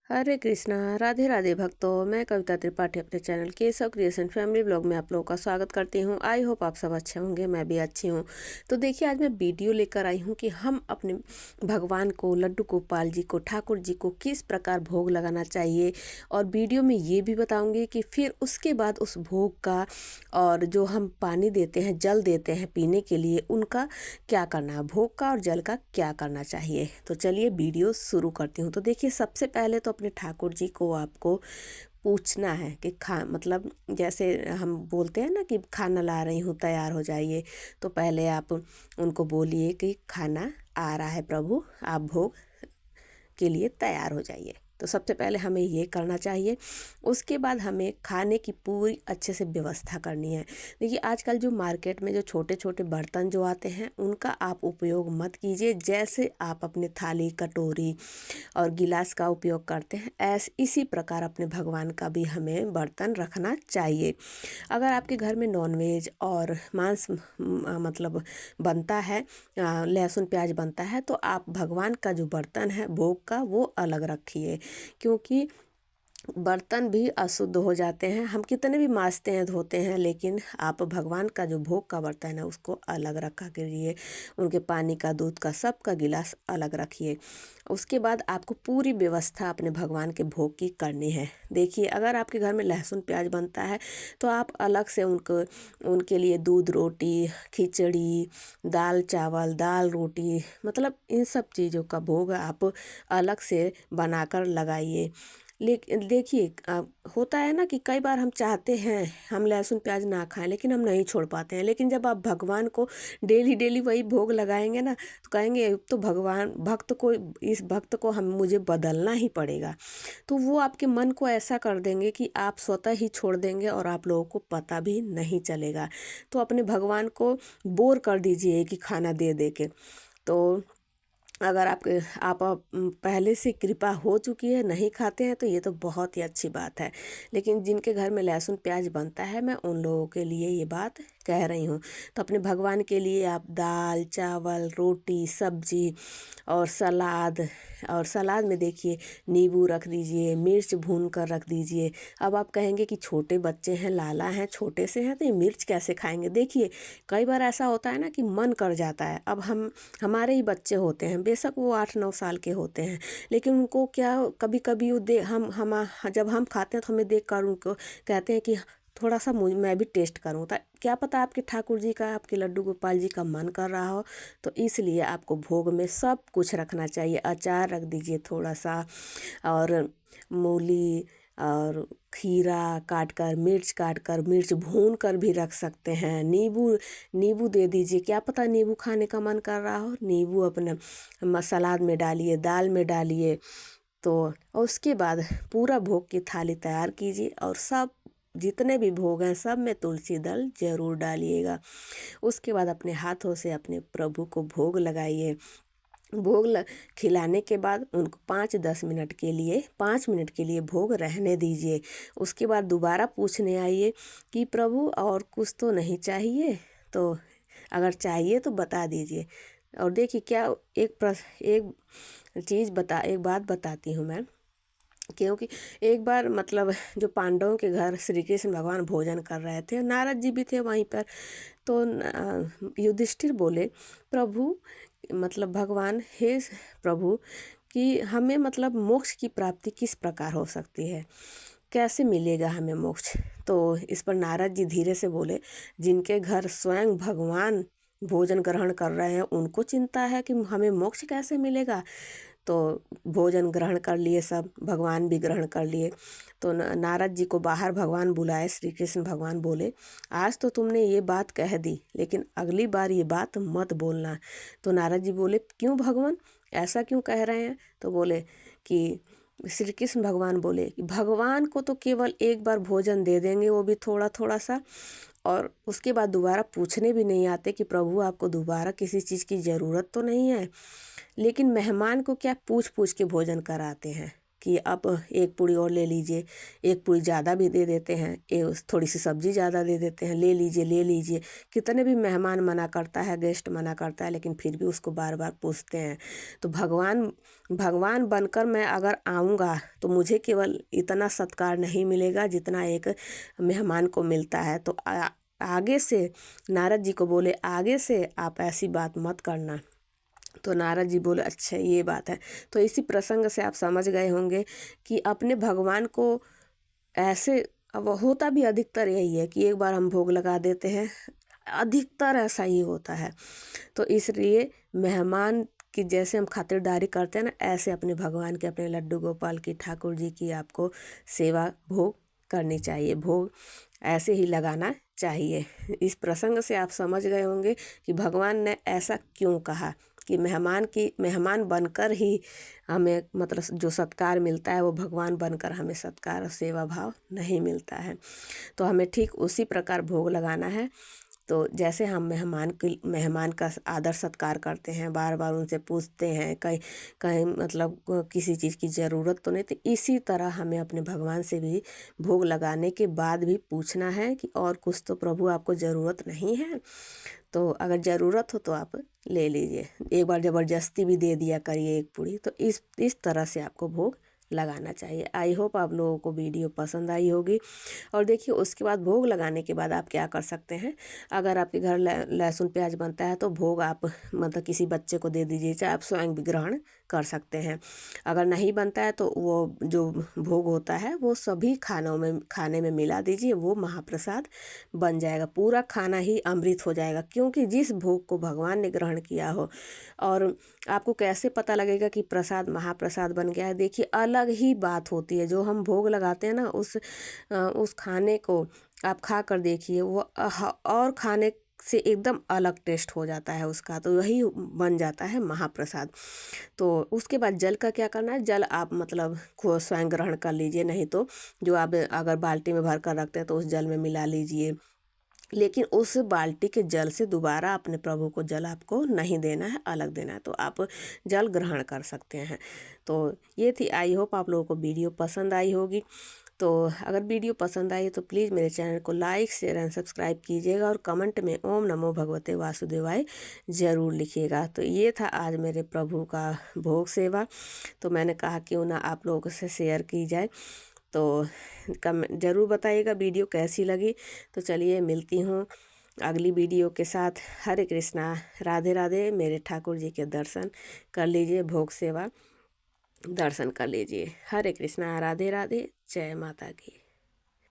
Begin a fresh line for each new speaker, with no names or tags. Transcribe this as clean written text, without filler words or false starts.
हरे कृष्णा। राधे राधे भक्तों, मैं कविता त्रिपाठी अपने channel Keshav creation family blog में आप लोगों का स्वागत करती हूँ। आई होप आप सब अच्छे होंगे, मैं भी अच्छी हूँ। तो देखिए, आज मैं वीडियो लेकर आई हूँ कि हम अपने भगवान को, लड्डू गोपाल जी को, ठाकुर जी को किस प्रकार भोग लगाना चाहिए। और वीडियो में ये भी बताऊँगी कि फिर उसके बाद उस भोग का और जो हम पानी देते हैं, जल देते हैं पीने के लिए, उनका क्या करना है, भोग का और जल का क्या करना चाहिए। तो चलिए वीडियो शुरू करती हूँ। तो देखिए, सबसे पहले तो अपने ठाकुर जी को आपको पूछना है कि मतलब जैसे हम बोलते हैं ना कि खाना ला रही हूँ, तैयार हो जाइए। तो पहले आप उनको बोलिए कि खाना आ रहा है प्रभु, आप भोग के लिए तैयार हो जाइए। तो सबसे पहले हमें ये करना चाहिए। उसके बाद हमें खाने की पूरी अच्छे से व्यवस्था करनी है। देखिए, आजकल जो मार्केट में जो छोटे छोटे बर्तन जो आते हैं, उनका आप उपयोग मत कीजिए। जैसे आप अपने थाली, कटोरी और गिलास का उपयोग करते हैं, इसी प्रकार अपने भगवान का भी हमें बर्तन रखना चाहिए। अगर आपके घर में नॉनवेज और मांस मतलब बनता है, लहसुन प्याज बनता है, तो आप भगवान का जो बर्तन है भोग का, वो अलग रखिए। क्योंकि बर्तन भी अशुद्ध हो जाते हैं। हम कितने भी मांजते हैं, धोते हैं, लेकिन आप भगवान का जो भोग का बर्तन है उसको अलग रखा करिए। उनके पानी का, दूध का, सब का गिलास अलग रखिए। उसके बाद आपको पूरी व्यवस्था अपने भगवान के भोग की करनी है। देखिए, अगर आपके घर में लहसुन प्याज बनता है तो आप अलग से उनके लिए दूध रोटी, खिचड़ी, दाल चावल, दाल रोटी, मतलब इन सब चीज़ों का भोग आप अलग से बनाकर लगाइए। लेकिन देखिए, होता है ना कि कई बार हम चाहते हैं हम लहसुन प्याज ना खाएं, लेकिन हम नहीं छोड़ पाते हैं। लेकिन जब आप भगवान को डेली डेली वही भोग लगाएंगे ना, तो कहेंगे अब तो भगवान भक्त को, इस भक्त को हम मुझे बदलना ही पड़ेगा। तो वो आपके मन को ऐसा कर देंगे कि आप स्वतः ही छोड़ देंगे और आप लोगों को पता भी नहीं चलेगा। तो अपने भगवान को बोर कर दीजिए कि खाना दे दे के। तो अगर आप पहले से कृपा हो चुकी है, नहीं खाते हैं, तो ये तो बहुत ही अच्छी बात है। लेकिन जिनके घर में लहसुन प्याज बनता है, मैं उन लोगों के लिए ये बात कह रही हूँ। तो अपने भगवान के लिए आप दाल चावल, रोटी, सब्जी और सलाद, और सलाद में देखिए नींबू रख दीजिए, मिर्च भून कर रख दीजिए। अब आप कहेंगे कि छोटे बच्चे हैं, लाला हैं, छोटे से हैं, तो ये मिर्च कैसे खाएंगे। देखिए, कई बार ऐसा होता है ना कि मन कर जाता है। अब हमारे ही बच्चे होते हैं, बेशक वो 8-9 साल के होते हैं, लेकिन उनको क्या, कभी कभी वो दे हम जब हम खाते हैं तो हमें देख कर उनको कहते हैं कि थोड़ा सा मैं भी टेस्ट करूँ। तो क्या पता आपके ठाकुर जी का, आपके लड्डू गोपाल जी का मन कर रहा हो। तो इसलिए आपको भोग में सब कुछ रखना चाहिए। अचार रख दीजिए थोड़ा सा, और मूली और खीरा काट कर, मिर्च काट कर, मिर्च भून कर भी रख सकते हैं। नींबू नींबू दे दीजिए, क्या पता नींबू खाने का मन कर रहा हो। नींबू अपने सलाद में डालिए, दाल में डालिए। तो और उसके बाद पूरा भोग की थाली तैयार कीजिए, और सब जितने भी भोग हैं सब में तुलसी दल जरूर डालिएगा। उसके बाद अपने हाथों से अपने प्रभु को भोग लगाइए। खिलाने के बाद उनको 5-10 मिनट के लिए, 5 मिनट के लिए भोग रहने दीजिए। उसके बाद दोबारा पूछने आइए कि प्रभु और कुछ तो नहीं चाहिए। तो अगर चाहिए तो बता दीजिए। और देखिए, क्या एक बात बताती हूँ मैं। क्योंकि एक बार मतलब जो पांडवों के घर श्री कृष्ण भगवान भोजन कर रहे थे, नारद जी भी थे वहीं पर। तो युधिष्ठिर बोले, प्रभु, मतलब भगवान, हे प्रभु, कि हमें मतलब मोक्ष की प्राप्ति किस प्रकार हो सकती है, कैसे मिलेगा हमें मोक्ष। तो इस पर नारद जी धीरे से बोले, जिनके घर स्वयं भगवान भोजन ग्रहण कर रहे हैं उनको चिंता है कि हमें मोक्ष कैसे मिलेगा। तो भोजन ग्रहण कर लिए, सब भगवान भी ग्रहण कर लिए। तो नारद जी को बाहर भगवान बुलाए। श्री कृष्ण भगवान बोले, आज तो तुमने ये बात कह दी, लेकिन अगली बार ये बात मत बोलना। तो नारद जी बोले, क्यों भगवान, ऐसा क्यों कह रहे हैं। तो बोले कि श्री कृष्ण भगवान बोले कि भगवान को तो केवल एक बार भोजन दे देंगे, वो भी थोड़ा थोड़ा सा, और उसके बाद दोबारा पूछने भी नहीं आते कि प्रभु आपको दोबारा किसी चीज़ की ज़रूरत तो नहीं है। लेकिन मेहमान को क्या पूछ पूछ के भोजन कराते हैं। कि अब एक पूड़ी और ले लीजिए, एक पूड़ी ज़्यादा भी दे देते हैं, थोड़ी सी सब्ज़ी ज़्यादा दे देते हैं, ले लीजिए ले लीजिए। कितने भी मेहमान मना करता है, गेस्ट मना करता है, लेकिन फिर भी उसको बार बार पूछते हैं। तो भगवान भगवान बनकर मैं अगर आऊँगा तो मुझे केवल इतना सत्कार नहीं मिलेगा जितना एक मेहमान को मिलता है। तो आगे से नारद जी को बोले, आगे से आप ऐसी बात मत करना। तो नारद जी बोले, अच्छा ये बात है। तो इसी प्रसंग से आप समझ गए होंगे कि अपने भगवान को ऐसे, अब होता भी अधिकतर यही है कि एक बार हम भोग लगा देते हैं, अधिकतर ऐसा ही होता है। तो इसलिए मेहमान की जैसे हम खातिरदारी करते हैं ना, ऐसे अपने भगवान के, अपने लड्डू गोपाल की, ठाकुर जी की आपको सेवा भोग करनी चाहिए, भोग ऐसे ही लगाना चाहिए। इस प्रसंग से आप समझ गए होंगे कि भगवान ने ऐसा क्यों कहा कि मेहमान बनकर ही हमें मतलब जो सत्कार मिलता है वो भगवान बनकर हमें सत्कार और सेवा भाव नहीं मिलता है। तो हमें ठीक उसी प्रकार भोग लगाना है। तो जैसे हम मेहमान का आदर सत्कार करते हैं, बार बार उनसे पूछते हैं कहीं कहीं मतलब किसी चीज़ की ज़रूरत तो नहीं, तो इसी तरह हमें अपने भगवान से भी भोग लगाने के बाद भी पूछना है कि और कुछ तो प्रभु आपको ज़रूरत नहीं है। तो अगर ज़रूरत हो तो आप ले लीजिए, एक बार ज़बरदस्ती भी दे दिया करिए एक पूड़ी। तो इस तरह से आपको भोग लगाना चाहिए। आई होप आप लोगों को वीडियो पसंद आई होगी। और देखिए उसके बाद भोग लगाने के बाद आप क्या कर सकते हैं, अगर आपके घर लहसुन प्याज बनता है तो भोग आप मतलब किसी बच्चे को दे दीजिए, चाहे आप स्वयं भी ग्रहण कर सकते हैं। अगर नहीं बनता है तो वो जो भोग होता है वो सभी खाने में मिला दीजिए, वो महाप्रसाद बन जाएगा, पूरा खाना ही अमृत हो जाएगा, क्योंकि जिस भोग को भगवान ने ग्रहण किया हो। और आपको कैसे पता लगेगा कि प्रसाद महाप्रसाद बन गया है, देखिए अलग ही बात होती है। जो हम भोग लगाते हैं ना, उस खाने को आप खा कर देखिए, वो और खाने से एकदम अलग टेस्ट हो जाता है उसका, तो वही बन जाता है महाप्रसाद। तो उसके बाद जल का क्या करना है, जल आप मतलब खुद स्वयं ग्रहण कर लीजिए, नहीं तो जो आप अगर बाल्टी में भर कर रखते हैं तो उस जल में मिला लीजिए। लेकिन उस बाल्टी के जल से दोबारा अपने प्रभु को जल आपको नहीं देना है, अलग देना है, तो आप जल ग्रहण कर सकते हैं। तो ये थी, आई होप आप लोगों को वीडियो पसंद आई होगी। तो अगर वीडियो पसंद आई तो प्लीज़ मेरे चैनल को लाइक शेयर एंड सब्सक्राइब कीजिएगा, और कमेंट में ओम नमो भगवते वासुदेवाय ज़रूर लिखिएगा। तो ये था आज मेरे प्रभु का भोग सेवा। तो मैंने कहा क्यों ना आप लोगों से शेयर की जाए। तो ज़रूर बताइएगा वीडियो कैसी लगी। तो चलिए मिलती हूँ अगली वीडियो के साथ। हरे कृष्णा, राधे राधे। मेरे ठाकुर जी के दर्शन कर लीजिए, भोग सेवा दर्शन कर लीजिए। हरे कृष्णा, राधे राधे, जय माता की।